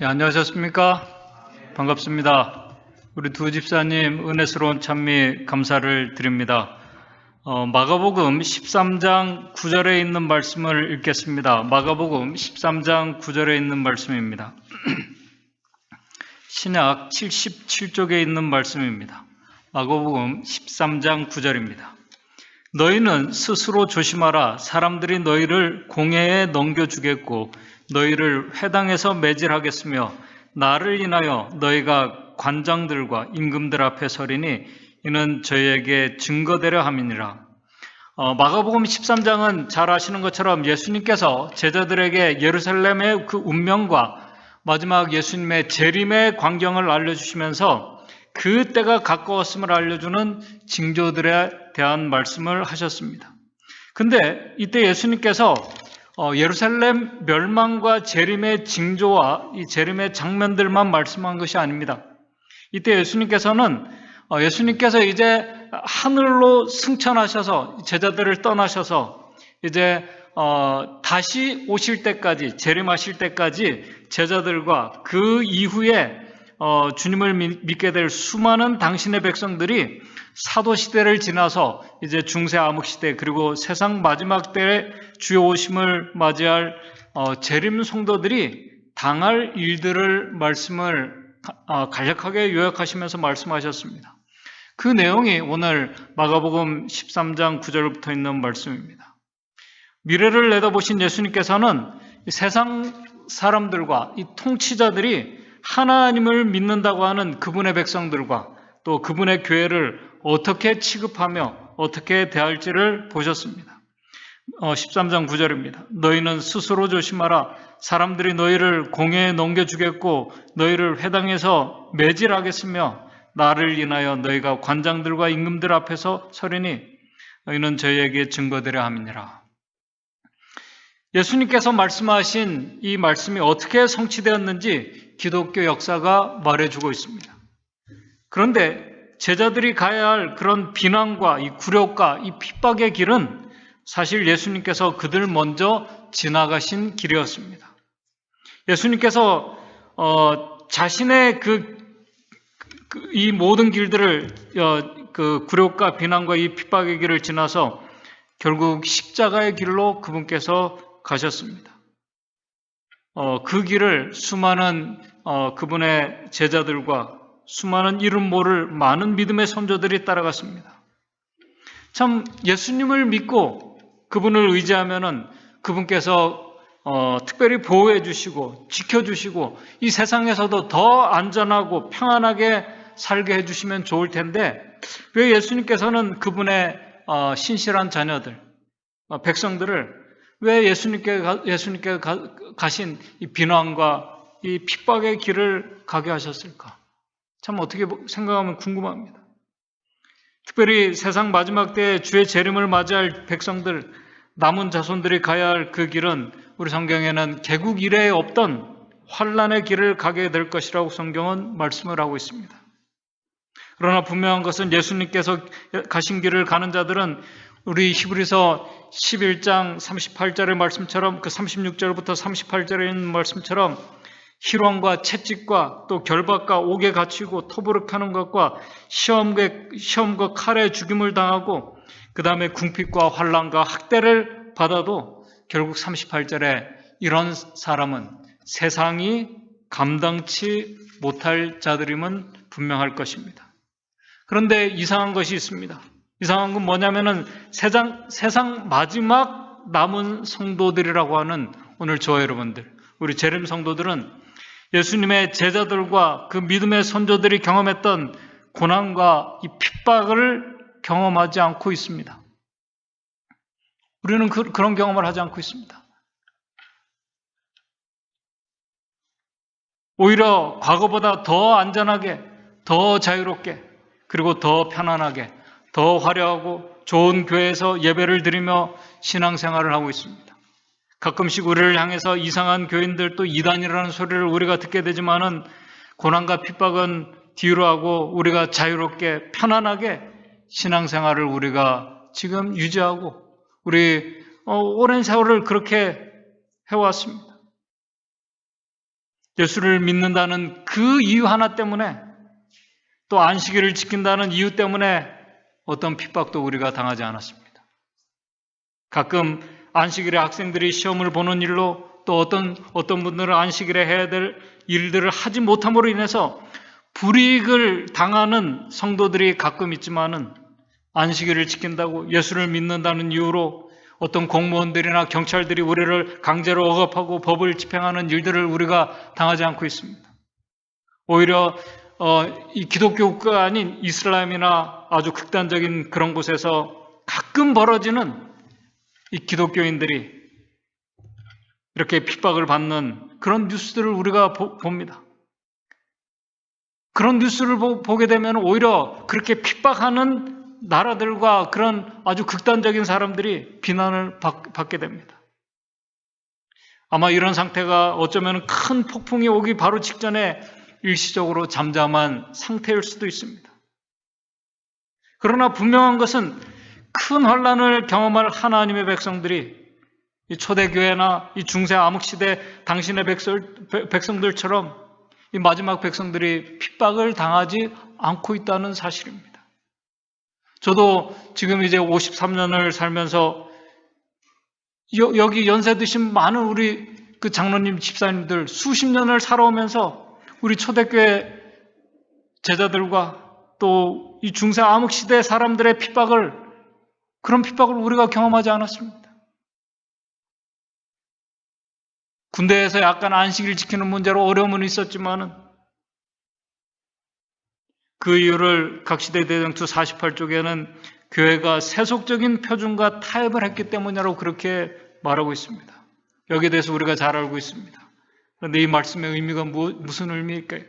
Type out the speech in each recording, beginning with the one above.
안녕하셨습니까? 반갑습니다. 우리 두 집사님 은혜스러운 찬미 감사를 드립니다. 마가복음 13장 9절에 있는 말씀을 읽겠습니다. 마가복음 13장 9절에 있는 말씀입니다. 신약 77쪽에 있는 말씀입니다. 마가복음 13장 9절입니다. 너희는 스스로 조심하라. 사람들이 너희를 공회에 넘겨주겠고 너희를 회당에서 매질하겠으며 나를 인하여 너희가 관장들과 임금들 앞에 서리니 이는 저희에게 증거되려 함이니라. 마가복음 13장은 잘 아시는 것처럼 예수님께서 제자들에게 예루살렘의 그 운명과 마지막 예수님의 재림의 광경을 알려주시면서 그 때가 가까웠음을 알려주는 징조들에 대한 말씀을 하셨습니다. 근데 이때 예수님께서 예루살렘 멸망과 재림의 징조와 이 재림의 장면들만 말씀한 것이 아닙니다. 이때 예수님께서 이제 하늘로 승천하셔서 제자들을 떠나셔서 이제 다시 오실 때까지, 재림하실 때까지 제자들과 그 이후에 주님을 믿게 될 수많은 당신의 백성들이 사도시대를 지나서 이제 중세 암흑시대 그리고 세상 마지막 때의 주의 오심을 맞이할 재림 성도들이 당할 일들을 말씀을 간략하게 요약하시면서 말씀하셨습니다. 그 내용이 오늘 마가복음 13장 9절부터 있는 말씀입니다. 미래를 내다보신 예수님께서는 세상 사람들과 이 통치자들이 하나님을 믿는다고 하는 그분의 백성들과 또 그분의 교회를 어떻게 취급하며 어떻게 대할지를 보셨습니다. 13장 9절입니다. 너희는 스스로 조심하라. 사람들이 너희를 공회에 넘겨주겠고 너희를 회당에서 매질하겠으며 나를 인하여 너희가 관장들과 임금들 앞에서 서리니 너희는 저희에게 증거되려 함이니라. 예수님께서 말씀하신 이 말씀이 어떻게 성취되었는지 기독교 역사가 말해주고 있습니다. 그런데 제자들이 가야 할 그런 비난과 이 굴욕과 이 핍박의 길은 사실 예수님께서 그들 먼저 지나가신 길이었습니다. 예수님께서 자신의 이 모든 길들을 그 굴욕과 비난과 이 핍박의 길을 지나서 결국 십자가의 길로 그분께서 가셨습니다. 그 길을 수많은 그분의 제자들과 수많은 이름 모를 많은 믿음의 선조들이 따라갔습니다. 참 예수님을 믿고 그분을 의지하면은 그분께서 특별히 보호해 주시고 지켜주시고 이 세상에서도 더 안전하고 평안하게 살게 해주시면 좋을 텐데 왜 예수님께서는 그분의 신실한 자녀들, 백성들을 왜 예수님께 가신 이 비난과 이 핍박의 길을 가게 하셨을까? 참 어떻게 생각하면 궁금합니다. 특별히 세상 마지막 때에 주의 재림을 맞이할 백성들, 남은 자손들이 가야 할 그 길은 우리 성경에는 개국 이래에 없던 환란의 길을 가게 될 것이라고 성경은 말씀을 하고 있습니다. 그러나 분명한 것은 예수님께서 가신 길을 가는 자들은 우리 히브리서 11장 38절의 말씀처럼 그 36절부터 38절에 있는 말씀처럼 희롱과 채찍과 또 결박과 옥에 갇히고 토부룩하는 것과 시험과 칼에 죽임을 당하고 그 다음에 궁핍과 환난과 학대를 받아도 결국 38절에 이런 사람은 세상이 감당치 못할 자들임은 분명할 것입니다. 그런데 이상한 것이 있습니다. 이상한 건 뭐냐면은 세상 마지막 남은 성도들이라고 하는 오늘 저와 여러분들, 우리 재림 성도들은 예수님의 제자들과 그 믿음의 선조들이 경험했던 고난과 이 핍박을 경험하지 않고 있습니다. 우리는 그런 경험을 하지 않고 있습니다. 오히려 과거보다 더 안전하게, 더 자유롭게, 그리고 더 편안하게, 더 화려하고 좋은 교회에서 예배를 드리며 신앙생활을 하고 있습니다. 가끔씩 우리를 향해서 이상한 교인들 또 이단이라는 소리를 우리가 듣게 되지만은 고난과 핍박은 뒤로 하고 우리가 자유롭게 편안하게 신앙생활을 우리가 지금 유지하고 우리 오랜 세월을 그렇게 해왔습니다. 예수를 믿는다는 그 이유 하나 때문에, 또 안식일을 지킨다는 이유 때문에 어떤 핍박도 우리가 당하지 않았습니다. 가끔 안식일에 학생들이 시험을 보는 일로, 또 어떤 분들은 안식일에 해야 될 일들을 하지 못함으로 인해서 불이익을 당하는 성도들이 가끔 있지만은, 안식일을 지킨다고 예수를 믿는다는 이유로 어떤 공무원들이나 경찰들이 우리를 강제로 억압하고 법을 집행하는 일들을 우리가 당하지 않고 있습니다. 오히려 이 기독교 국가가 아닌 이슬람이나 아주 극단적인 그런 곳에서 가끔 벌어지는 이 기독교인들이 이렇게 핍박을 받는 그런 뉴스들을 우리가 봅니다. 그런 뉴스를 보게 되면 오히려 그렇게 핍박하는 나라들과 그런 아주 극단적인 사람들이 비난을 받게 됩니다. 아마 이런 상태가 어쩌면 큰 폭풍이 오기 바로 직전에 일시적으로 잠잠한 상태일 수도 있습니다. 그러나 분명한 것은 큰 환난을 경험할 하나님의 백성들이 이 초대교회나 이 중세 암흑시대 당신의 백성들처럼 이 마지막 백성들이 핍박을 당하지 않고 있다는 사실입니다. 저도 지금 이제 53년을 살면서 여기 연세 드신 많은 우리 그 장로님, 집사님들 수십 년을 살아오면서 우리 초대교회 제자들과 또 이 중세 암흑시대 사람들의 그런 핍박을 우리가 경험하지 않았습니다. 군대에서 약간 안식일 지키는 문제로 어려움은 있었지만은 그 이유를 각시대 대장투 48쪽에는 교회가 세속적인 표준과 타협을 했기 때문이라고 그렇게 말하고 있습니다. 여기에 대해서 우리가 잘 알고 있습니다. 그런데 이 말씀의 의미가 무슨 의미일까요?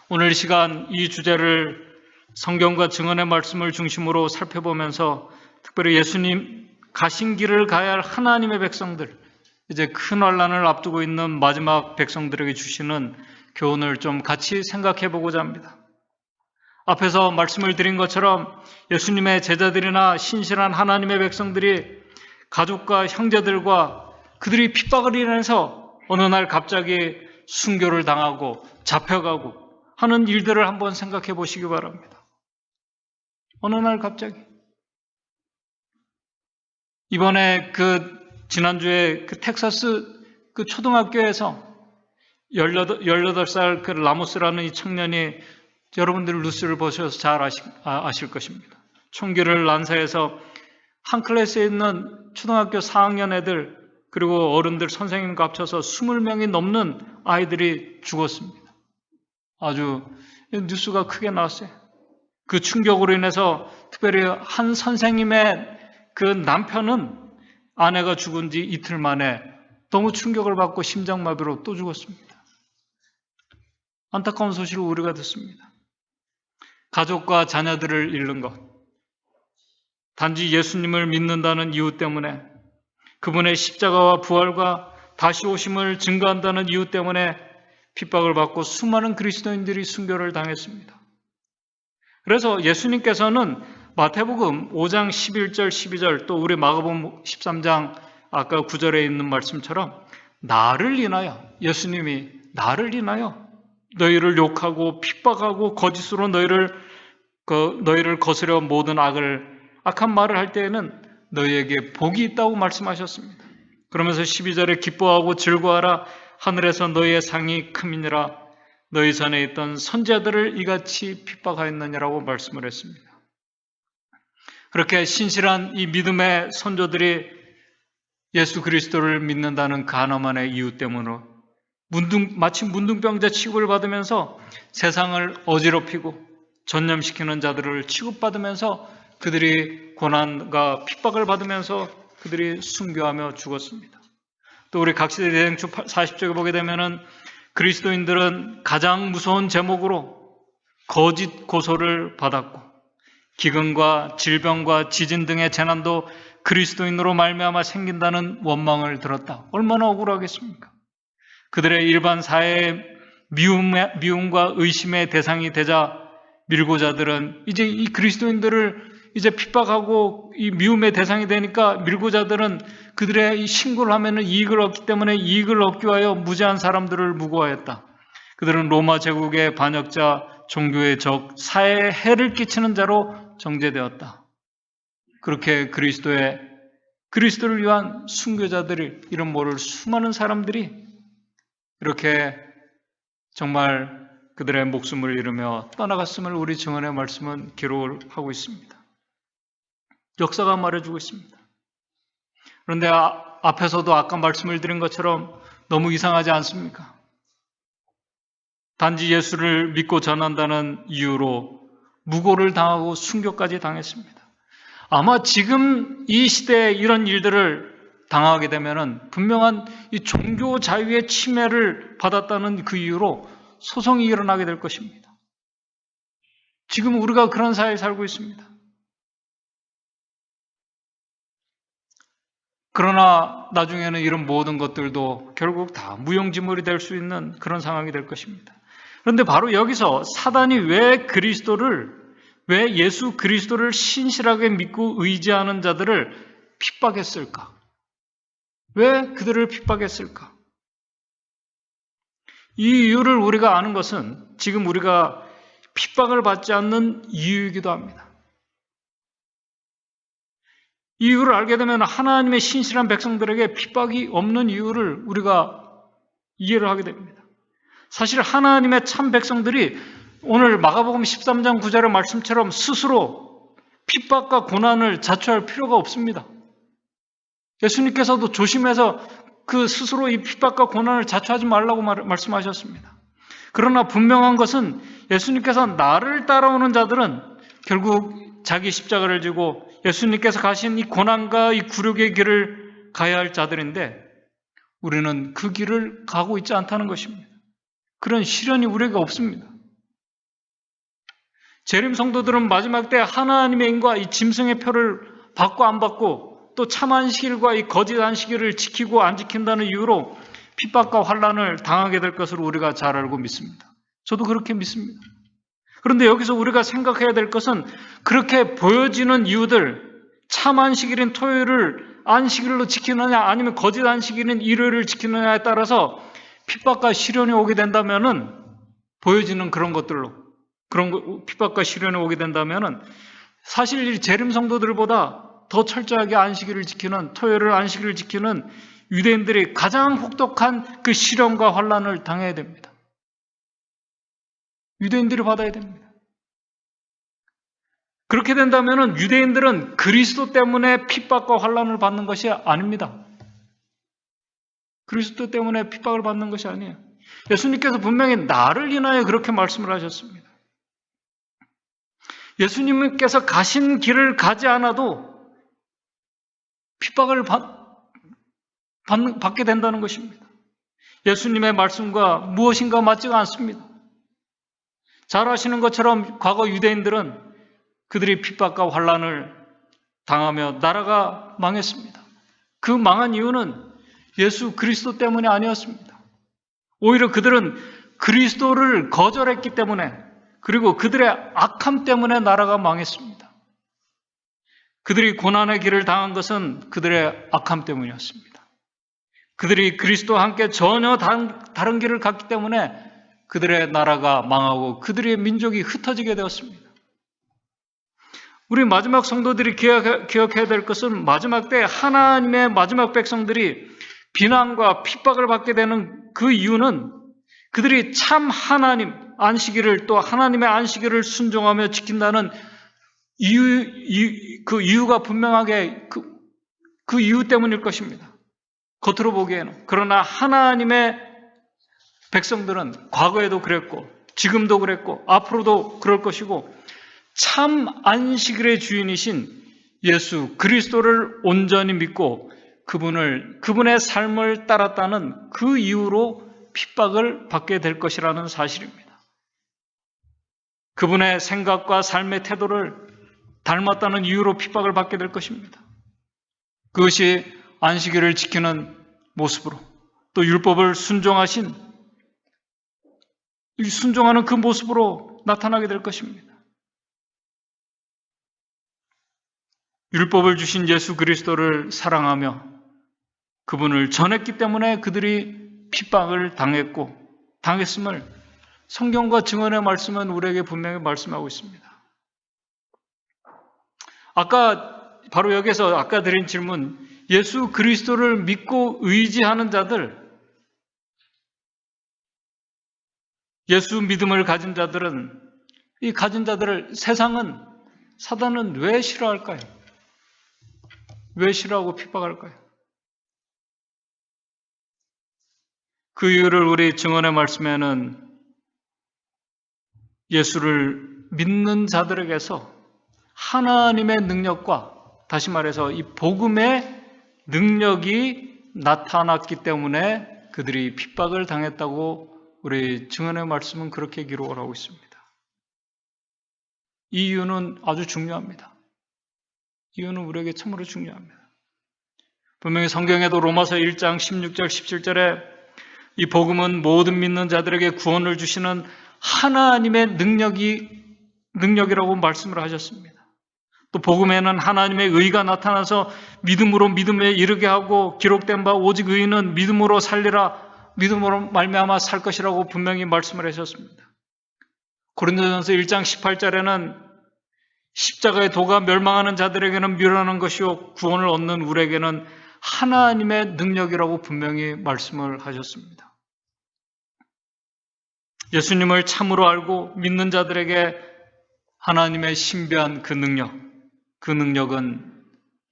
오늘 이 시간 이 주제를 성경과 증언의 말씀을 중심으로 살펴보면서 특별히 예수님 가신 길을 가야 할 하나님의 백성들, 이제 큰 환난을 앞두고 있는 마지막 백성들에게 주시는 교훈을 좀 같이 생각해 보고자 합니다. 앞에서 말씀을 드린 것처럼 예수님의 제자들이나 신실한 하나님의 백성들이 가족과 형제들과 그들이 핍박을 인해서 어느 날 갑자기 순교를 당하고 잡혀가고 하는 일들을 한번 생각해 보시기 바랍니다. 어느 날 갑자기 이번에 지난주에 텍사스 초등학교에서 18살 라모스라는 이 청년이, 여러분들 뉴스를 보셔서 잘 아실 것입니다. 총기를 난사해서 한 클래스에 있는 초등학교 4학년 애들 그리고 어른들 선생님과 합쳐서 20명이 넘는 아이들이 죽었습니다. 아주 뉴스가 크게 나왔어요. 그 충격으로 인해서 특별히 한 선생님의 그 남편은 아내가 죽은 지 이틀 만에 너무 충격을 받고 심장마비로 또 죽었습니다. 안타까운 소식을 우리가 듣습니다. 가족과 자녀들을 잃는 것, 단지 예수님을 믿는다는 이유 때문에, 그분의 십자가와 부활과 다시 오심을 증거한다는 이유 때문에 핍박을 받고 수많은 그리스도인들이 순교를 당했습니다. 그래서 예수님께서는 마태복음 5장 11절 12절 또 우리 마가복음 13장 아까 9절에 있는 말씀처럼 나를 인하여, 예수님이 나를 인하여 너희를 욕하고 핍박하고 거짓으로 너희를 거스려 모든 악한 말을 할 때에는 너희에게 복이 있다고 말씀하셨습니다. 그러면서 12절에 기뻐하고 즐거워하라, 하늘에서 너희의 상이 크미니라, 너희 전에 있던 선자들을 이같이 핍박하였느니라고 말씀을 했습니다. 그렇게 신실한 이 믿음의 선조들이 예수 그리스도를 믿는다는 그 하나만의 이유 때문으로 마치 문둥병자 취급을 받으면서 세상을 어지럽히고 전념시키는 자들을 취급받으면서 그들이 고난과 핍박을 받으면서 그들이 순교하며 죽었습니다. 또 우리 각시대 대행주 40쪽에 보게 되면은 그리스도인들은 가장 무서운 제목으로 거짓 고소를 받았고 기근과 질병과 지진 등의 재난도 그리스도인으로 말미암아 생긴다는 원망을 들었다. 얼마나 억울하겠습니까? 그들의 일반 사회의 미움과 의심의 대상이 되자 밀고자들은 이제 이 그리스도인들을 이제 핍박하고 이 미움의 대상이 되니까 밀고자들은 그들의 신고를 하면은 이익을 얻기 때문에 이익을 얻기 위하여 무죄한 사람들을 무고하였다. 그들은 로마 제국의 반역자, 종교의 적, 사회에 해를 끼치는 자로 정죄되었다. 그렇게 그리스도를 위한 순교자들이, 이런 모를 수많은 사람들이 이렇게 정말 그들의 목숨을 잃으며 떠나갔음을 우리 증언의 말씀은 기록을 하고 있습니다. 역사가 말해주고 있습니다. 그런데 앞에서도 아까 말씀을 드린 것처럼 너무 이상하지 않습니까? 단지 예수를 믿고 전한다는 이유로 무고를 당하고 순교까지 당했습니다. 아마 지금 이 시대에 이런 일들을 당하게 되면은 분명한 이 종교 자유의 침해를 받았다는 그 이유로 소송이 일어나게 될 것입니다. 지금 우리가 그런 사회에 살고 있습니다. 그러나 나중에는 이런 모든 것들도 결국 다 무용지물이 될 수 있는 그런 상황이 될 것입니다. 그런데 바로 여기서 사단이 왜 예수 그리스도를 신실하게 믿고 의지하는 자들을 핍박했을까? 왜 그들을 핍박했을까? 이 이유를 우리가 아는 것은 지금 우리가 핍박을 받지 않는 이유이기도 합니다. 이 이유를 알게 되면 하나님의 신실한 백성들에게 핍박이 없는 이유를 우리가 이해를 하게 됩니다. 사실 하나님의 참 백성들이 오늘 마가복음 13장 9절의 말씀처럼 스스로 핍박과 고난을 자초할 필요가 없습니다. 예수님께서도 조심해서 그 스스로 이 핍박과 고난을 자초하지 말라고 말씀하셨습니다. 그러나 분명한 것은 예수님께서 나를 따라오는 자들은 결국 자기 십자가를 지고 예수님께서 가신 이 고난과 이 굴욕의 길을 가야 할 자들인데 우리는 그 길을 가고 있지 않다는 것입니다. 그런 시련이 우리에게 없습니다. 재림 성도들은 마지막 때 하나님의 인과 이 짐승의 표를 받고 안 받고 또 참 안식일과 이 거짓 안식일을 지키고 안 지킨다는 이유로 핍박과 환난을 당하게 될 것을 우리가 잘 알고 믿습니다. 저도 그렇게 믿습니다. 그런데 여기서 우리가 생각해야 될 것은 그렇게 보여지는 이유들, 참 안식일인 토요일을 안식일로 지키느냐 아니면 거짓 안식일인 일요일을 지키느냐에 따라서 핍박과 시련이 오게 된다면은 보여지는 그런 것들로 핍박과 시련이 오게 된다면은 사실 이 재림 성도들보다 더 철저하게 안식일을 지키는 토요일을 안식일을 지키는 유대인들이 가장 혹독한 그 시련과 환난을 당해야 됩니다. 유대인들이 받아야 됩니다. 그렇게 된다면은 유대인들은 그리스도 때문에 핍박과 환난을 받는 것이 아닙니다. 그리스도 때문에 핍박을 받는 것이 아니에요. 예수님께서 분명히 나를 인하여 그렇게 말씀을 하셨습니다. 예수님께서 가신 길을 가지 않아도 핍박을 받게 된다는 것입니다. 예수님의 말씀과 무엇인가 맞지가 않습니다. 잘 아시는 것처럼 과거 유대인들은 그들이 핍박과 환난을 당하며 나라가 망했습니다. 그 망한 이유는 예수 그리스도 때문이 아니었습니다. 오히려 그들은 그리스도를 거절했기 때문에 그리고 그들의 악함 때문에 나라가 망했습니다. 그들이 고난의 길을 당한 것은 그들의 악함 때문이었습니다. 그들이 그리스도와 함께 전혀 다른 길을 갔기 때문에 그들의 나라가 망하고 그들의 민족이 흩어지게 되었습니다. 우리 마지막 성도들이 기억해야 될 것은 마지막 때 하나님의 마지막 백성들이 비난과 핍박을 받게 되는 그 이유는 그들이 참 하나님 안식일을 또 하나님의 안식일을 순종하며 지킨다는 그 이유가 분명하게 그 이유 때문일 것입니다. 겉으로 보기에는. 그러나 하나님의 백성들은 과거에도 그랬고 지금도 그랬고 앞으로도 그럴 것이고 참 안식일의 주인이신 예수 그리스도를 온전히 믿고 그분의 삶을 따랐다는 그 이유로 핍박을 받게 될 것이라는 사실입니다. 그분의 생각과 삶의 태도를 닮았다는 이유로 핍박을 받게 될 것입니다. 그것이 안식일을 지키는 모습으로 또 율법을 순종하는 그 모습으로 나타나게 될 것입니다. 율법을 주신 예수 그리스도를 사랑하며 그분을 전했기 때문에 그들이 핍박을 당했음을 성경과 증언의 말씀은 우리에게 분명히 말씀하고 있습니다. 바로 여기서 아까 드린 질문, 예수 그리스도를 믿고 의지하는 자들, 예수 믿음을 가진 자들은, 이 가진 자들을 사단은 왜 싫어할까요? 왜 싫어하고 핍박할까요? 그 이유를 우리 증언의 말씀에는 예수를 믿는 자들에게서 하나님의 능력과, 다시 말해서 이 복음의 능력이 나타났기 때문에 그들이 핍박을 당했다고 우리 증언의 말씀은 그렇게 기록을 하고 있습니다. 이 이유는 아주 중요합니다. 이유는 우리에게 참으로 중요합니다. 분명히 성경에도 로마서 1장 16절 17절에 이 복음은 모든 믿는 자들에게 구원을 주시는 하나님의 능력이라고 말씀을 하셨습니다. 또 복음에는 하나님의 의가 나타나서 믿음으로 믿음에 이르게 하고 기록된 바 오직 의인은 믿음으로 살리라, 믿음으로 말미암아 살 것이라고 분명히 말씀을 하셨습니다. 고린도전서 1장 18절에는 십자가의 도가 멸망하는 자들에게는 멸하는 것이요 구원을 얻는 우리에게는 하나님의 능력이라고 분명히 말씀을 하셨습니다. 예수님을 참으로 알고 믿는 자들에게 하나님의 신비한 그 능력은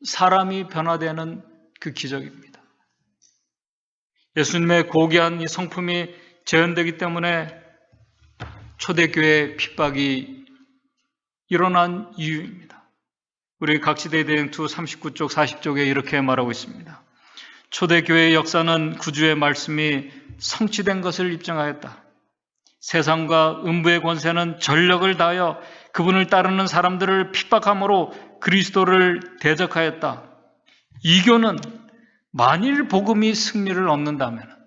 사람이 변화되는 그 기적입니다. 예수님의 고귀한 이 성품이 재현되기 때문에 초대교회의 핍박이 일어난 이유입니다. 우리 각시대 대행투 39쪽 40쪽에 이렇게 말하고 있습니다. 초대교회의 역사는 구주의 말씀이 성취된 것을 입증하였다. 세상과 음부의 권세는 전력을 다하여 그분을 따르는 사람들을 핍박함으로 그리스도를 대적하였다. 이교는 만일 복음이 승리를 얻는다면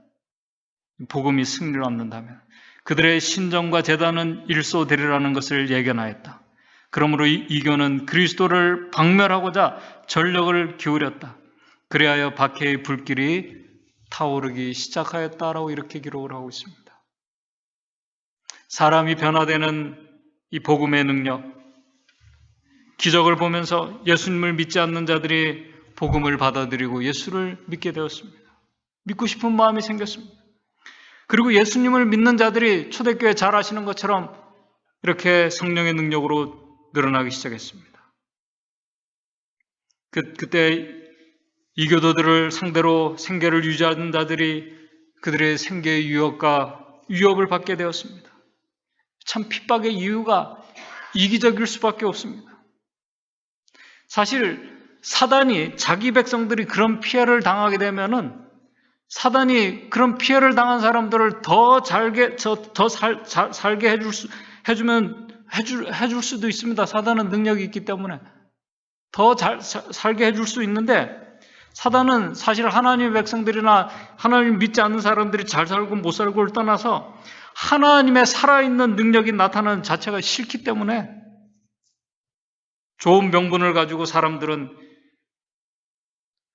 그들의 신정과 제단은 일소되리라는 것을 예견하였다. 그러므로 이교는 그리스도를 박멸하고자 전력을 기울였다. 그리하여 박해의 불길이 타오르기 시작하였다라고 이렇게 기록을 하고 있습니다. 사람이 변화되는 이 복음의 능력, 기적을 보면서 예수님을 믿지 않는 자들이 복음을 받아들이고 예수를 믿게 되었습니다. 믿고 싶은 마음이 생겼습니다. 그리고 예수님을 믿는 자들이 초대교회 잘 아시는 것처럼 이렇게 성령의 능력으로 늘어나기 시작했습니다. 그때 이교도들을 상대로 생계를 유지하는 자들이 그들의 생계의 위협을 받게 되었습니다. 참 핍박의 이유가 이기적일 수밖에 없습니다. 사실 사단이 자기 백성들이 그런 피해를 당하게 되면은 사단이 그런 피해를 당한 사람들을 더 살게 해줄 수도 있습니다. 사단은 능력이 있기 때문에 더 살게 해줄 수 있는데 사단은 사실 하나님의 백성들이나 하나님 믿지 않는 사람들이 잘 살고 못 살고를 떠나서 하나님의 살아있는 능력이 나타나는 자체가 싫기 때문에 좋은 명분을 가지고 사람들은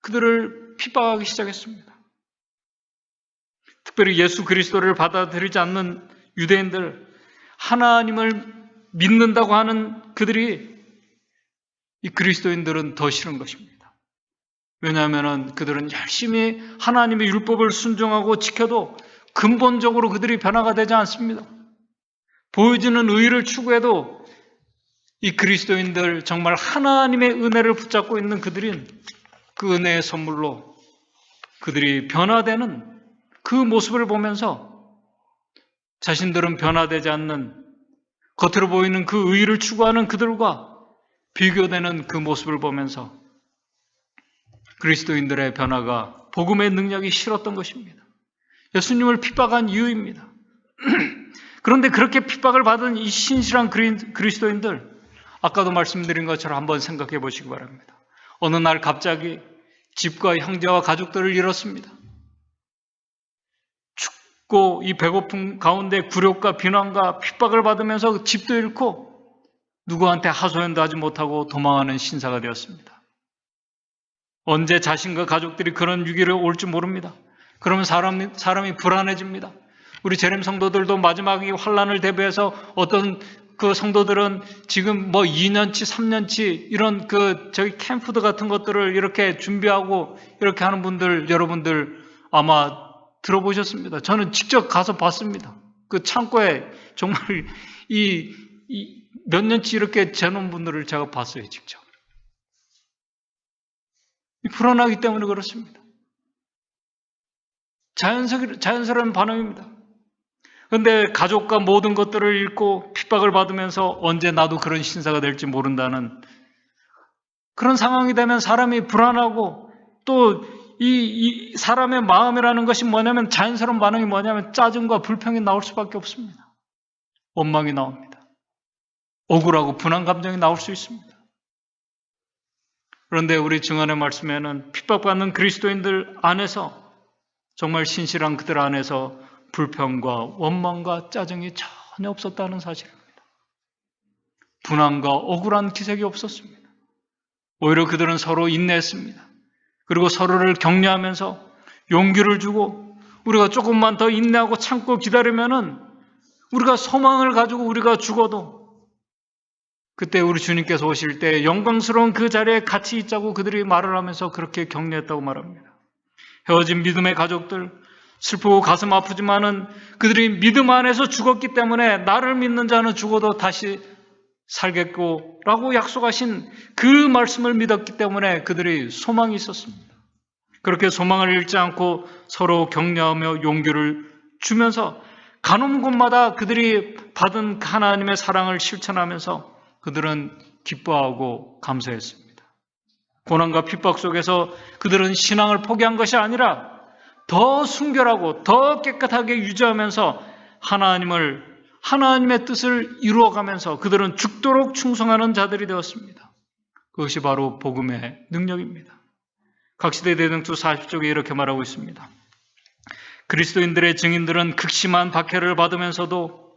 그들을 핍박하기 시작했습니다. 특별히 예수 그리스도를 받아들이지 않는 유대인들, 하나님을 믿는다고 하는 그들이 이 그리스도인들은 더 싫은 것입니다. 왜냐하면 그들은 열심히 하나님의 율법을 순종하고 지켜도 근본적으로 그들이 변화가 되지 않습니다. 보여지는 의의를 추구해도 이 그리스도인들 정말 하나님의 은혜를 붙잡고 있는 그들인 그 은혜의 선물로 그들이 변화되는 그 모습을 보면서 자신들은 변화되지 않는 겉으로 보이는 그 의의를 추구하는 그들과 비교되는 그 모습을 보면서 그리스도인들의 변화가 복음의 능력이 싫었던 것입니다. 예수님을 핍박한 이유입니다. 그런데 그렇게 핍박을 받은 이 신실한 그리스도인들, 아까도 말씀드린 것처럼 한번 생각해 보시기 바랍니다. 어느 날 갑자기 집과 형제와 가족들을 잃었습니다. 춥고 이 배고픔 가운데 굴욕과 비난과 핍박을 받으면서 집도 잃고 누구한테 하소연도 하지 못하고 도망하는 신사가 되었습니다. 언제 자신과 가족들이 그런 위기를 올지 모릅니다. 그러면 사람이 불안해집니다. 우리 재림 성도들도 마지막 이 환란을 대비해서 어떤 그 성도들은 지금 뭐 2년치, 3년치 이런 저기 캠프드 같은 것들을 이렇게 준비하고 이렇게 하는 분들, 여러분들 아마 들어보셨습니다. 저는 직접 가서 봤습니다. 그 창고에 정말 몇 년치 이렇게 재놓은 분들을 제가 봤어요, 직접. 불안하기 때문에 그렇습니다. 자연스러운 반응입니다. 그런데 가족과 모든 것들을 잃고 핍박을 받으면서 언제 나도 그런 신사가 될지 모른다는 그런 상황이 되면 사람이 불안하고 또 이 사람의 마음이라는 것이 뭐냐면 자연스러운 반응이 뭐냐면 짜증과 불평이 나올 수밖에 없습니다. 원망이 나옵니다. 억울하고 분한 감정이 나올 수 있습니다. 그런데 우리 증언의 말씀에는 핍박받는 그리스도인들 안에서 정말 신실한 그들 안에서 불평과 원망과 짜증이 전혀 없었다는 사실입니다. 분함과 억울한 기색이 없었습니다. 오히려 그들은 서로 인내했습니다. 그리고 서로를 격려하면서 용기를 주고 우리가 조금만 더 인내하고 참고 기다리면은 우리가 소망을 가지고 우리가 죽어도 그때 우리 주님께서 오실 때 영광스러운 그 자리에 같이 있자고 그들이 말을 하면서 그렇게 격려했다고 말합니다. 헤어진 믿음의 가족들, 슬프고 가슴 아프지만은 그들이 믿음 안에서 죽었기 때문에 나를 믿는 자는 죽어도 다시 살겠고 라고 약속하신 그 말씀을 믿었기 때문에 그들이 소망이 있었습니다. 그렇게 소망을 잃지 않고 서로 격려하며 용기를 주면서 가는 곳마다 그들이 받은 하나님의 사랑을 실천하면서 그들은 기뻐하고 감사했습니다. 고난과 핍박 속에서 그들은 신앙을 포기한 것이 아니라 더 순결하고 더 깨끗하게 유지하면서 하나님의 뜻을 이루어가면서 그들은 죽도록 충성하는 자들이 되었습니다. 그것이 바로 복음의 능력입니다. 각시대 대등투 40쪽에 이렇게 말하고 있습니다. 그리스도인들의 증인들은 극심한 박해를 받으면서도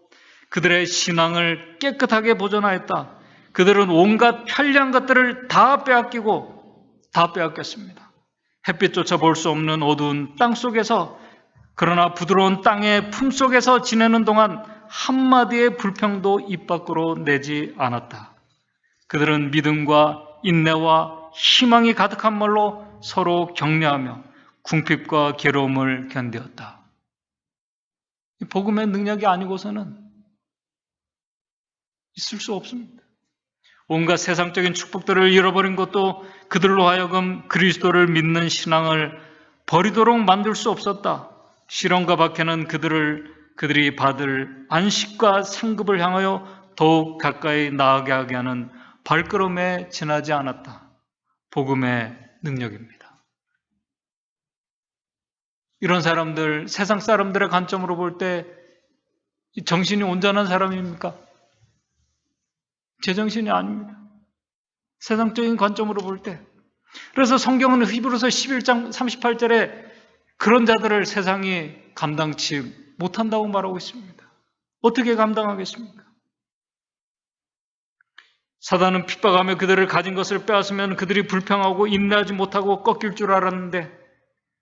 그들의 신앙을 깨끗하게 보존하였다. 그들은 온갖 편리한 것들을 다 빼앗겼습니다. 햇빛조차 볼 수 없는 어두운 땅 속에서 그러나 부드러운 땅의 품속에서 지내는 동안 한마디의 불평도 입 밖으로 내지 않았다. 그들은 믿음과 인내와 희망이 가득한 말로 서로 격려하며 궁핍과 괴로움을 견디었다. 복음의 능력이 아니고서는 있을 수 없습니다. 온갖 세상적인 축복들을 잃어버린 것도 그들로 하여금 그리스도를 믿는 신앙을 버리도록 만들 수 없었다. 시련과 박해는 그들이 받을 안식과 상급을 향하여 더욱 가까이 나아가게 하게 하는 발걸음에 지나지 않았다. 복음의 능력입니다. 이런 사람들, 세상 사람들의 관점으로 볼 때 정신이 온전한 사람입니까? 제정신이 아닙니다. 세상적인 관점으로 볼 때. 그래서 성경은 히브리서 11장 38절에 그런 자들을 세상이 감당치 못한다고 말하고 있습니다. 어떻게 감당하겠습니까? 사단은 핍박하며 그들을 가진 것을 빼앗으면 그들이 불평하고 인내하지 못하고 꺾일 줄 알았는데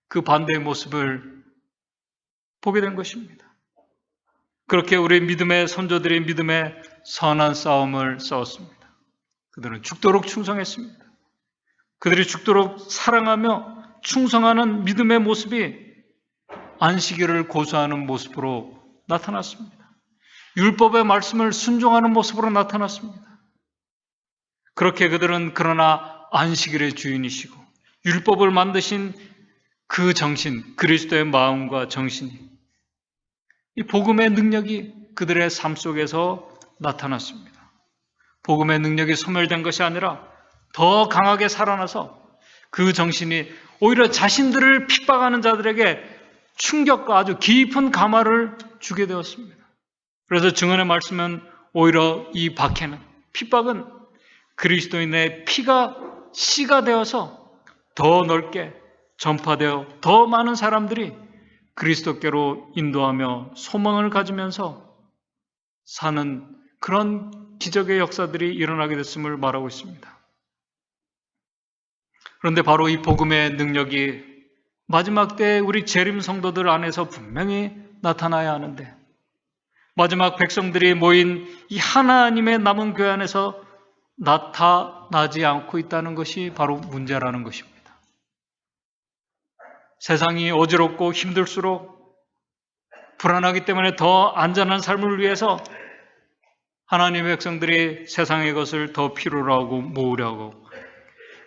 그 반대의 모습을 보게 된 것입니다. 그렇게 우리 믿음의 선조들이 믿음의 선한 싸움을 싸웠습니다. 그들은 죽도록 충성했습니다. 그들이 죽도록 사랑하며 충성하는 믿음의 모습이 안식일을 고수하는 모습으로 나타났습니다. 율법의 말씀을 순종하는 모습으로 나타났습니다. 그렇게 그들은 그러나 안식일의 주인이시고 율법을 만드신 그 정신, 그리스도의 마음과 정신이 이 복음의 능력이 그들의 삶 속에서 나타났습니다. 복음의 능력이 소멸된 것이 아니라 더 강하게 살아나서 그 정신이 오히려 자신들을 핍박하는 자들에게 충격과 아주 깊은 감화를 주게 되었습니다. 그래서 증언의 말씀은 오히려 이 박해는, 핍박은 그리스도인의 씨가 되어서 더 넓게 전파되어 더 많은 사람들이 그리스도께로 인도하며 소망을 가지면서 사는 그런 기적의 역사들이 일어나게 됐음을 말하고 있습니다. 그런데 바로 이 복음의 능력이 마지막 때 우리 재림 성도들 안에서 분명히 나타나야 하는데, 마지막 백성들이 모인 이 하나님의 남은 교회 안에서 나타나지 않고 있다는 것이 바로 문제라는 것입니다. 세상이 어지럽고 힘들수록 불안하기 때문에 더 안전한 삶을 위해서 하나님의 백성들이 세상의 것을 더 필요로 하고 모으려 하고,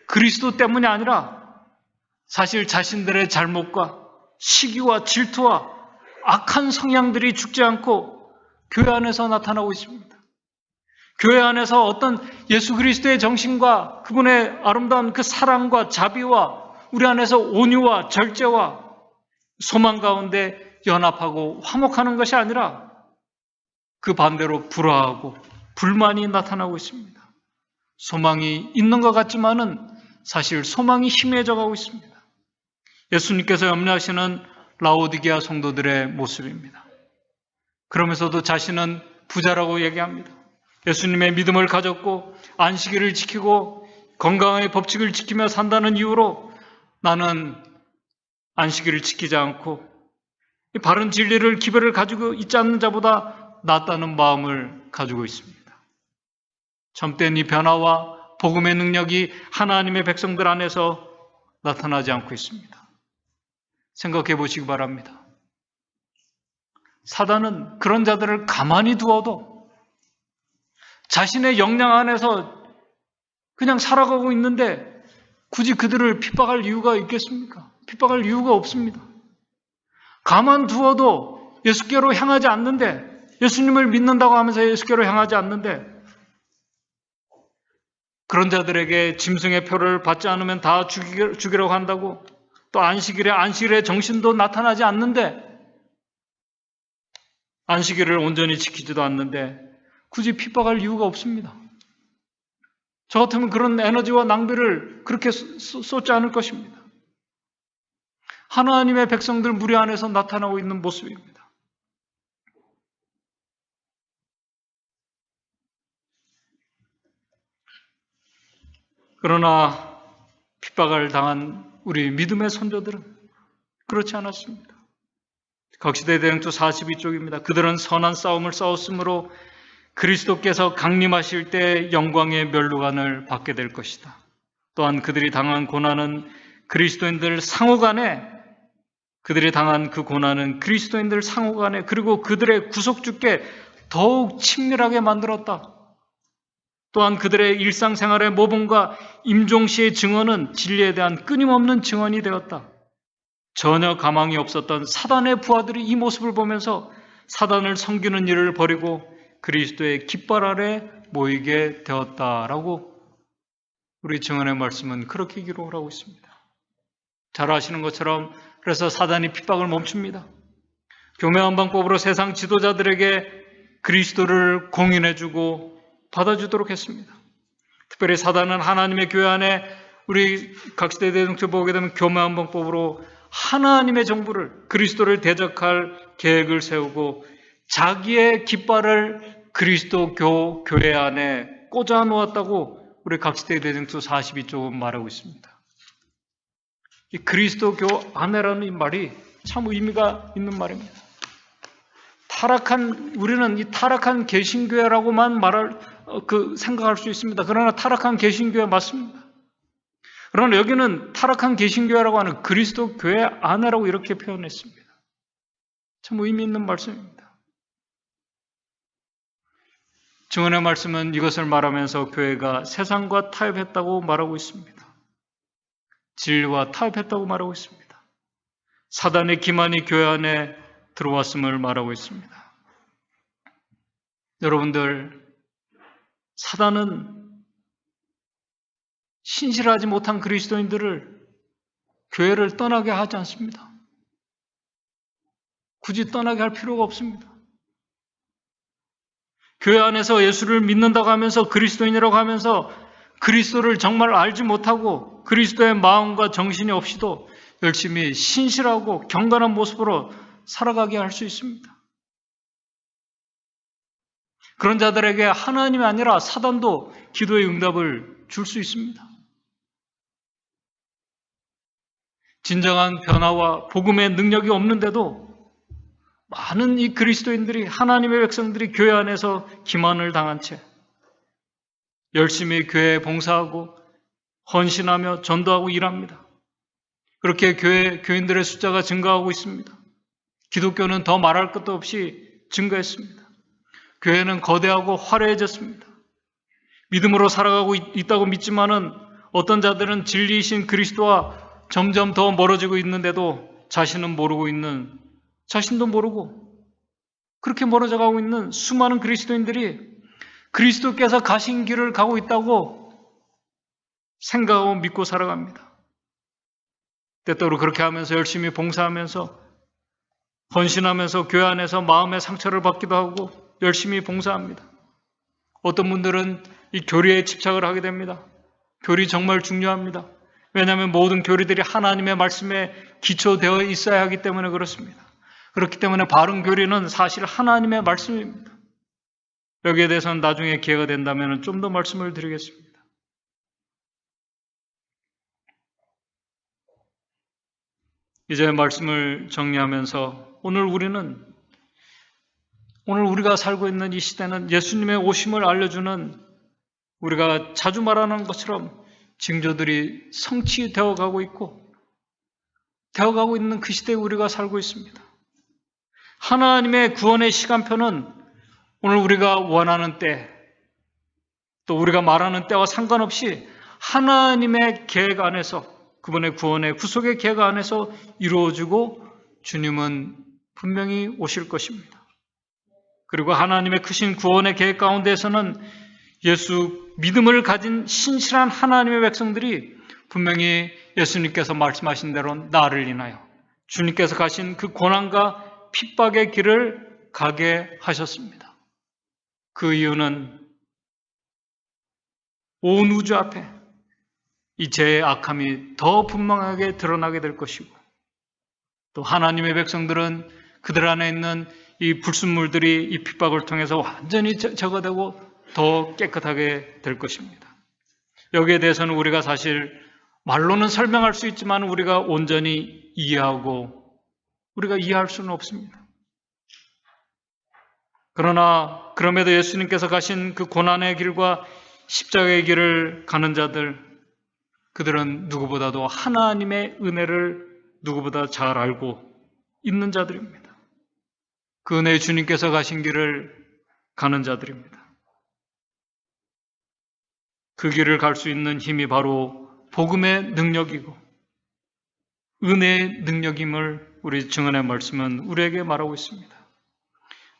그리스도 때문이 아니라 사실 자신들의 잘못과 시기와 질투와 악한 성향들이 죽지 않고 교회 안에서 나타나고 있습니다. 교회 안에서 어떤 예수 그리스도의 정신과 그분의 아름다운 그 사랑과 자비와 우리 안에서 온유와 절제와 소망 가운데 연합하고 화목하는 것이 아니라 그 반대로 불화하고 불만이 나타나고 있습니다. 소망이 있는 것 같지만은 사실 소망이 희미해져 가고 있습니다. 예수님께서 염려하시는 라오디게아 성도들의 모습입니다. 그러면서도 자신은 부자라고 얘기합니다. 예수님의 믿음을 가졌고 안식일을 지키고 건강의 법칙을 지키며 산다는 이유로 나는 안식일을 지키지 않고 바른 진리를 기별을 가지고 있지 않는 자보다 낫다는 마음을 가지고 있습니다. 참된 이 변화와 복음의 능력이 하나님의 백성들 안에서 나타나지 않고 있습니다. 생각해 보시기 바랍니다. 사단은 그런 자들을 가만히 두어도 자신의 역량 안에서 그냥 살아가고 있는데 굳이 그들을 핍박할 이유가 있겠습니까? 핍박할 이유가 없습니다. 가만 두어도 예수께로 향하지 않는데, 예수님을 믿는다고 하면서 예수께로 향하지 않는데, 그런 자들에게 짐승의 표를 받지 않으면 다 죽이려고 한다고, 또 안식일의 정신도 나타나지 않는데, 안식일을 온전히 지키지도 않는데 굳이 핍박할 이유가 없습니다. 저 같으면 그런 에너지와 낭비를 그렇게 쏟지 않을 것입니다. 하나님의 백성들 무리 안에서 나타나고 있는 모습입니다. 그러나 핍박을 당한 우리 믿음의 선조들은 그렇지 않았습니다. 각시대 대행투 42쪽입니다. 그들은 선한 싸움을 싸웠으므로 그리스도께서 강림하실 때 영광의 면류관을 받게 될 것이다. 또한 그들이 당한 고난은 그리스도인들 상호간에, 그들이 당한 그 고난은 그리스도인들 상호간에, 그리고 그들의 구속주께 더욱 친밀하게 만들었다. 또한 그들의 일상생활의 모범과 임종시의 증언은 진리에 대한 끊임없는 증언이 되었다. 전혀 가망이 없었던 사단의 부하들이 이 모습을 보면서 사단을 섬기는 일을 버리고 그리스도의 깃발 아래 모이게 되었다라고 우리 증언의 말씀은 그렇게 기록을 하고 있습니다. 잘 아시는 것처럼 그래서 사단이 핍박을 멈춥니다. 교묘한방법으로 세상 지도자들에게 그리스도를 공인해주고 받아주도록 했습니다. 특별히 사단은 하나님의 교회 안에 우리 각시대 대동체 보게 되면 교묘한 방법으로 하나님의 정부를, 그리스도를 대적할 계획을 세우고 자기의 깃발을 그리스도 교회 안에 꽂아 놓았다고 우리 각시대 대동체 42쪽은 말하고 있습니다. 이 그리스도교 안에라는 이 말이 참 의미가 있는 말입니다. 우리는 이 타락한 개신교회라고만 생각할 수 있습니다. 그러나 타락한 개신교회 맞습니다. 그러나 여기는 타락한 개신교회라고 하는 그리스도 교회 안에라고 이렇게 표현했습니다. 참 의미 있는 말씀입니다. 증언의 말씀은 이것을 말하면서 교회가 세상과 타협했다고 말하고 있습니다. 진리와 타협했다고 말하고 있습니다. 사단의 기만이 교회 안에 들어왔음을 말하고 있습니다. 여러분들, 사단은 신실하지 못한 그리스도인들을 교회를 떠나게 하지 않습니다. 굳이 떠나게 할 필요가 없습니다. 교회 안에서 예수를 믿는다고 하면서 그리스도인이라고 하면서 그리스도를 정말 알지 못하고 그리스도의 마음과 정신이 없이도 열심히 신실하고 경건한 모습으로 살아가게 할 수 있습니다. 그런 자들에게 하나님이 아니라 사단도 기도의 응답을 줄 수 있습니다. 진정한 변화와 복음의 능력이 없는데도 많은 이 그리스도인들이, 하나님의 백성들이 교회 안에서 기만을 당한 채 열심히 교회에 봉사하고 헌신하며 전도하고 일합니다. 그렇게 교인들의 숫자가 증가하고 있습니다. 기독교는 더 말할 것도 없이 증가했습니다. 교회는 거대하고 화려해졌습니다. 믿음으로 살아가고 있다고 믿지만은 어떤 자들은 진리이신 그리스도와 점점 더 멀어지고 있는데도 자신도 모르고 그렇게 멀어져 가고 있는 수많은 그리스도인들이 그리스도께서 가신 길을 가고 있다고 생각하고 믿고 살아갑니다. 때때로 그렇게 하면서 열심히 봉사하면서 헌신하면서 교회 안에서 마음의 상처를 받기도 하고 열심히 봉사합니다. 어떤 분들은 이 교리에 집착을 하게 됩니다. 교리 정말 중요합니다. 왜냐하면 모든 교리들이 하나님의 말씀에 기초되어 있어야 하기 때문에 그렇습니다. 그렇기 때문에 바른 교리는 사실 하나님의 말씀입니다. 여기에 대해서는 나중에 기회가 된다면 좀 더 말씀을 드리겠습니다. 이제 말씀을 정리하면서 오늘 우리가 살고 있는 이 시대는 예수님의 오심을 알려주는, 우리가 자주 말하는 것처럼 징조들이 성취되어 가고 있는 그 시대에 우리가 살고 있습니다. 하나님의 구원의 시간표는 오늘 우리가 원하는 때, 또 우리가 말하는 때와 상관없이 하나님의 계획 안에서, 그분의 구원의 구속의 계획 안에서 이루어지고 주님은 분명히 오실 것입니다. 그리고 하나님의 크신 구원의 계획 가운데에서는 믿음을 가진 신실한 하나님의 백성들이 분명히 예수님께서 말씀하신 대로 나를 인하여 주님께서 가신 그 고난과 핍박의 길을 가게 하셨습니다. 그 이유는 온 우주 앞에 이 죄의 악함이 더 분명하게 드러나게 될 것이고, 또 하나님의 백성들은 그들 안에 있는 이 불순물들이 이 핍박을 통해서 완전히 제거되고 더 깨끗하게 될 것입니다. 여기에 대해서는 우리가 사실 말로는 설명할 수 있지만 우리가 온전히 우리가 이해할 수는 없습니다. 그러나 그럼에도 예수님께서 가신 그 고난의 길과 십자가의 길을 가는 자들, 그들은 누구보다도 하나님의 은혜를 누구보다 잘 알고 있는 자들입니다. 그 은혜의 주님께서 가신 길을 가는 자들입니다. 그 길을 갈 수 있는 힘이 바로 복음의 능력이고 은혜의 능력임을 우리 증언의 말씀은 우리에게 말하고 있습니다.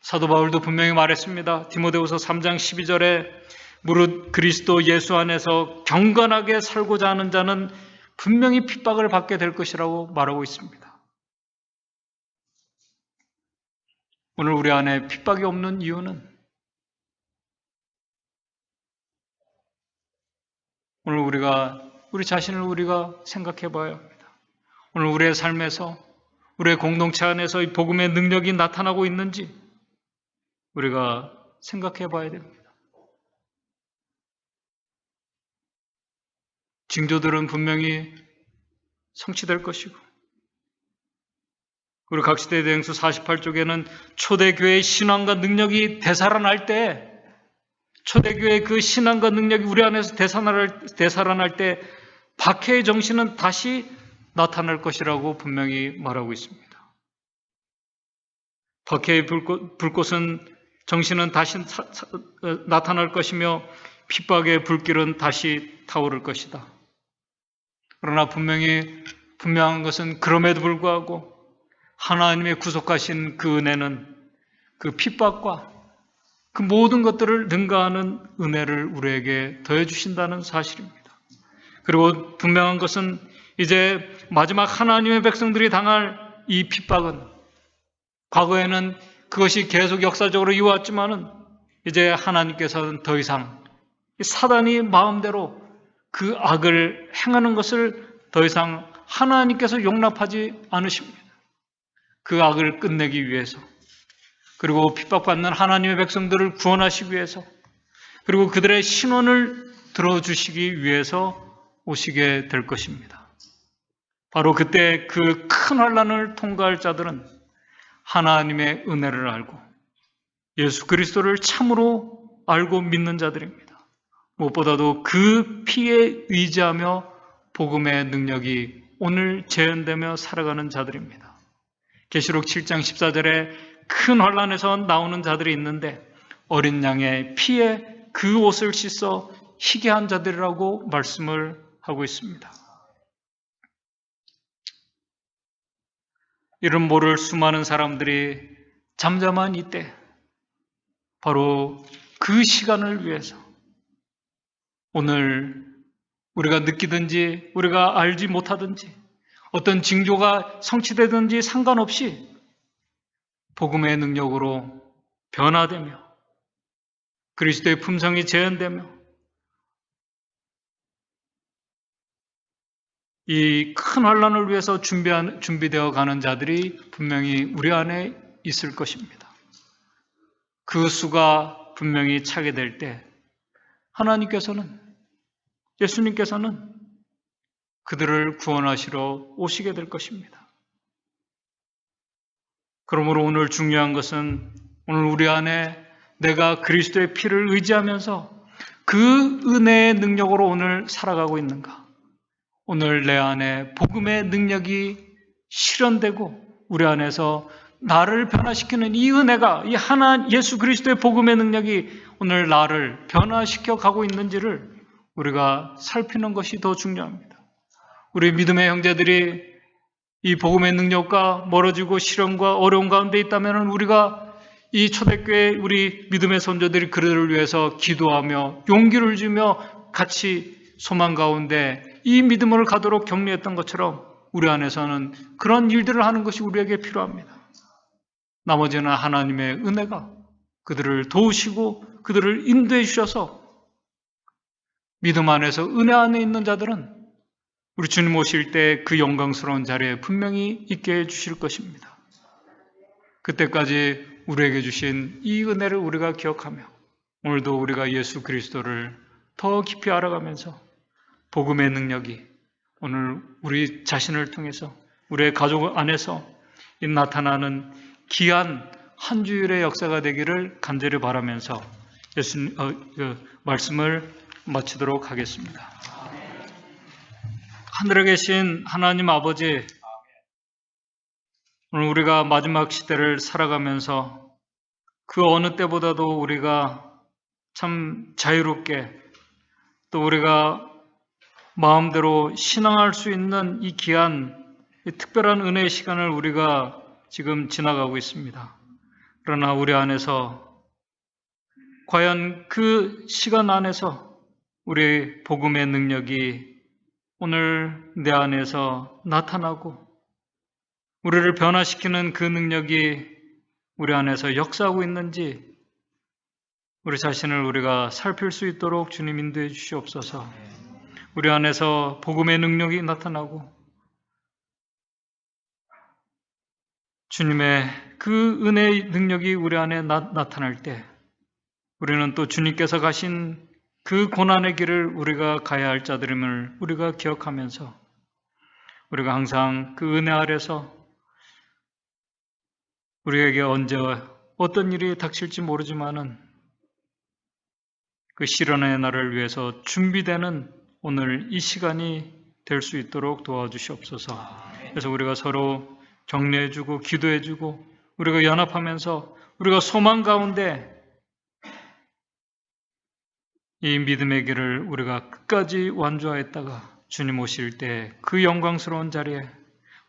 사도 바울도 분명히 말했습니다. 디모데후서 3장 12절에 무릇 그리스도 예수 안에서 경건하게 살고자 하는 자는 분명히 핍박을 받게 될 것이라고 말하고 있습니다. 오늘 우리 안에 핍박이 없는 이유는 오늘 우리 자신을 우리가 생각해 봐야 합니다. 오늘 우리의 삶에서, 우리의 공동체 안에서 이 복음의 능력이 나타나고 있는지 우리가 생각해 봐야 됩니다. 징조들은 분명히 성취될 것이고, 우리 각시대 대행수 48쪽에는 초대교회의 신앙과 능력이 되살아날 때, 초대교회의 그 신앙과 능력이 우리 안에서 되살아날 때 박해의 정신은 다시 나타날 것이라고 분명히 말하고 있습니다. 박해의 정신은 다시 나타날 것이며 핍박의 불길은 다시 타오를 것이다. 그러나 분명한 것은 그럼에도 불구하고 하나님의 구속하신 그 은혜는 그 핍박과 그 모든 것들을 능가하는 은혜를 우리에게 더해 주신다는 사실입니다. 그리고 분명한 것은 이제 마지막 하나님의 백성들이 당할 이 핍박은, 과거에는 그것이 계속 역사적으로 이어왔지만은 이제 하나님께서는 더 이상 사단이 마음대로 그 악을 행하는 것을 더 이상 하나님께서 용납하지 않으십니다. 그 악을 끝내기 위해서, 그리고 핍박받는 하나님의 백성들을 구원하시기 위해서, 그리고 그들의 신원을 들어주시기 위해서 오시게 될 것입니다. 바로 그때 그 큰 환난을 통과할 자들은 하나님의 은혜를 알고 예수 그리스도를 참으로 알고 믿는 자들입니다. 무엇보다도 그 피에 의지하며 복음의 능력이 오늘 재현되며 살아가는 자들입니다. 계시록 7장 14절에 큰 환난에서 나오는 자들이 있는데 어린 양의 피에 그 옷을 씻어 희게 한 자들이라고 말씀을 하고 있습니다. 이름 모를 수많은 사람들이 잠잠한 이때 바로 그 시간을 위해서 오늘 우리가 느끼든지 우리가 알지 못하든지 어떤 징조가 성취되든지 상관없이 복음의 능력으로 변화되며 그리스도의 품성이 재현되며 이 큰 환난을 위해서 준비되어 가는 자들이 분명히 우리 안에 있을 것입니다. 그 수가 분명히 차게 될 때 하나님께서는 예수님께서는 그들을 구원하시러 오시게 될 것입니다. 그러므로 오늘 중요한 것은 오늘 우리 안에 내가 그리스도의 피를 의지하면서 그 은혜의 능력으로 오늘 살아가고 있는가? 오늘 내 안에 복음의 능력이 실현되고 우리 안에서 나를 변화시키는 이 은혜가 이 예수 그리스도의 복음의 능력이 오늘 나를 변화시켜 가고 있는지를 우리가 살피는 것이 더 중요합니다. 우리 믿음의 형제들이 이 복음의 능력과 멀어지고 시련과 어려움 가운데 있다면 우리가 이 초대교회 우리 믿음의 선조들이 그들을 위해서 기도하며 용기를 주며 같이 소망 가운데 이 믿음을 가도록 격려했던 것처럼 우리 안에서는 그런 일들을 하는 것이 우리에게 필요합니다. 나머지는 하나님의 은혜가 그들을 도우시고 그들을 인도해 주셔서 믿음 안에서 은혜 안에 있는 자들은 우리 주님 오실 때 그 영광스러운 자리에 분명히 있게 해 주실 것입니다. 그때까지 우리에게 주신 이 은혜를 우리가 기억하며 오늘도 우리가 예수 그리스도를 더 깊이 알아가면서 복음의 능력이 오늘 우리 자신을 통해서 우리의 가족 안에서 나타나는 귀한 한 주일의 역사가 되기를 간절히 바라면서 예수님 말씀을 마치도록 하겠습니다. 하늘에 계신 하나님 아버지, 오늘 우리가 마지막 시대를 살아가면서 그 어느 때보다도 우리가 참 자유롭게 또 우리가 마음대로 신앙할 수 있는 이 귀한 이 특별한 은혜의 시간을 우리가 지금 지나가고 있습니다. 그러나 우리 안에서 과연 그 시간 안에서 우리의 복음의 능력이 오늘 내 안에서 나타나고 우리를 변화시키는 그 능력이 우리 안에서 역사하고 있는지 우리 자신을 우리가 살필 수 있도록 주님 인도해 주시옵소서. 우리 안에서 복음의 능력이 나타나고 주님의 그 은혜의 능력이 우리 안에 나타날 때 우리는 또 주님께서 가신 그 고난의 길을 우리가 가야 할 자들임을 우리가 기억하면서 우리가 항상 그 은혜 아래서 우리에게 언제 어떤 일이 닥칠지 모르지만은 그 시련의 날을 위해서 준비되는 오늘 이 시간이 될 수 있도록 도와주시옵소서. 그래서 우리가 서로 격려해주고 기도해주고 우리가 연합하면서 우리가 소망 가운데 이 믿음의 길을 우리가 끝까지 완주하였다가 주님 오실 때 그 영광스러운 자리에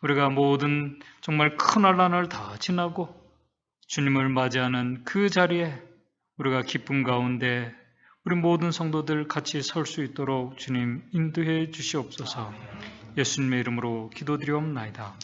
우리가 모든 정말 큰 환난을 다 지나고 주님을 맞이하는 그 자리에 우리가 기쁨 가운데 우리 모든 성도들 같이 설 수 있도록 주님 인도해 주시옵소서. 예수님의 이름으로 기도드리옵나이다.